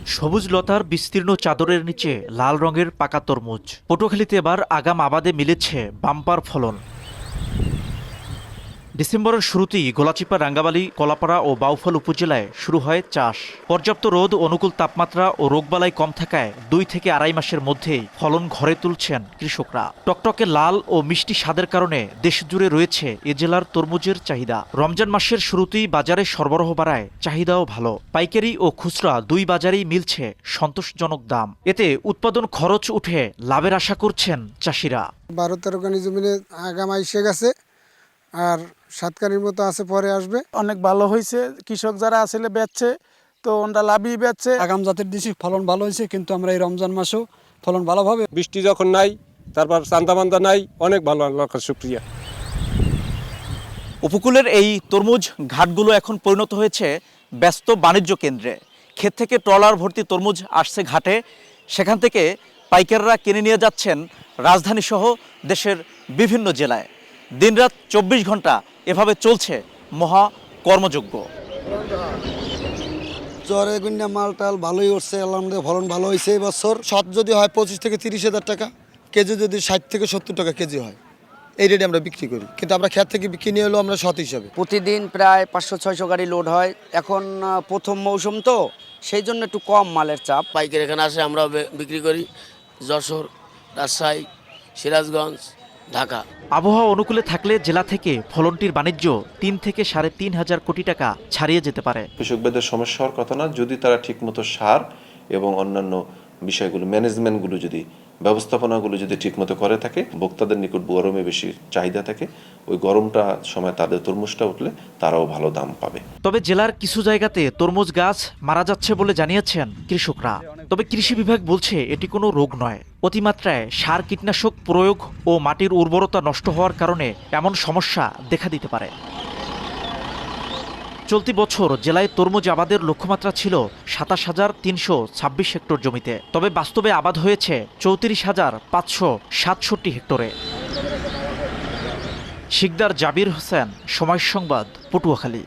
সবুজ লতার বিস্তীর্ণ চাদরের নিচে লাল রঙের পাকা তরমুজ। পটুয়াখালীতে এবার আগাম আবাদে মিলেছে বাম্পার ফলন। ডিসেম্বরের শুরুতেই গলাচিপা, রাঙ্গাবালী, কলাপাড়া ও বাউফল উপজেলায় শুরু হয় চাষ। পর্যাপ্ত রোদ, অনুকূল তাপমাত্রা ও রোগবালাই কম থাকায় 2 থেকে আড়াই মাসের মধ্যেই ফলন ঘরে তুলছেন কৃষকরা। টকটকে লাল ও মিষ্টি স্বাদের কারণে দেশজুড়ে রয়েছে এ জেলার তরমুজের চাহিদা। রমজান মাসের শুরুতেই বাজারে সরবরাহ বাড়ায় চাহিদাও ভালো। পাইকারি ও খুচরা দুই বাজারেই মিলছে সন্তোষজনক দাম। এতে উৎপাদন খরচ উঠে লাভের আশা করছেন চাষিরা। 12-13 কানি জমিনে আগাম এসে গেছে, আর 7 কানির মতো আছে, পরে আসবে। অনেক ভালো হয়েছে। কৃষক যারা আসলে বেচছে তো ওরা লাভই বেচছে। আগাম জাতের দিছি, ফলন ভালো হয়েছে, কিন্তু আমরা এই রমজান মাসেও ফলন ভালোভাবে। বৃষ্টি যখন নাই, তারপর চান্দা নাই, অনেক ভালো, আল্লাহর শুকরিয়া। উপকূলের এই তরমুজ ঘাটগুলো এখন পরিণত হয়েছে ব্যস্ত বাণিজ্য কেন্দ্রে। ক্ষেত থেকে ট্রলার ভর্তি তরমুজ আসছে ঘাটে, সেখান থেকে পাইকাররা কিনে নিয়ে যাচ্ছেন রাজধানী সহ দেশের বিভিন্ন জেলায়। দিনরাত 24 ঘন্টা এভাবে চলছে মহা কর্মযজ্ঞ। জ্বরে গুন্ডা মালটাল ভালোই উঠছে, আলহামদুলিল্লাহ ফলন ভালো হয়েছে এই বছর। সৎ যদি হয় 25 থেকে 30 হাজার টাকা কেজি, যদি 60 থেকে 70 টাকা কেজি হয়, এই রেটে আমরা বিক্রি করি। কিন্তু আমরা ক্ষেত থেকে কিনে এলো আমরা সৎ হিসাবে। প্রতিদিন প্রায় 500-600 গাড়ি লোড হয়। এখন প্রথম মৌসুম তো, সেই জন্য একটু কম মালের চাপ। পাইকারি এখানে আসে, আমরা বিক্রি করি যশোর, রাজশাহী, সিরাজগঞ্জ, ঢাকা। আবহাওয়া অনুকূলে থাকলে জেলা থেকে ফলনটির বাণিজ্য 3 থেকে 3.5 হাজার কোটি টাকা ছাড়িয়ে যেতে পারে। কৃষকদের সমস্যা হওয়ার কথা না, যদি তারা ঠিকমতো সার এবং অন্যান্য বিষয়গুলো, ম্যানেজমেন্টগুলো, যদি ব্যবস্থাপনাগুলো যদি ঠিকমতো করে থাকে, ভোক্তাদের নিকট গরমে বেশি চাহিদা থাকে, ওই গরমটা সময় তাদের তরমুজটা উঠলে তারাও ভালো দাম পাবে। তবে জেলার কিছু জায়গাতে তরমুজ গাছ মারা যাচ্ছে বলে জানিয়েছেন কৃষকরা। তবে কৃষি বিভাগ বলছে এটি কোনো রোগ নয়। অতিমাত্রায় সার, কীটনাশক প্রয়োগ ও মাটির উর্বরতা নষ্ট হওয়ার কারণে এমন সমস্যা দেখা দিতে পারে। চলতি বছর জেলায় তরমুজ আবাদের লক্ষ্যমাত্রা ছিল 27,326 হেক্টর জমিতে। তবে বাস্তবে আবাদ হয়েছে 34,567 হেক্টরে। শিকদার জাবির হোসেন, সময় সংবাদ, পটুয়াখালী।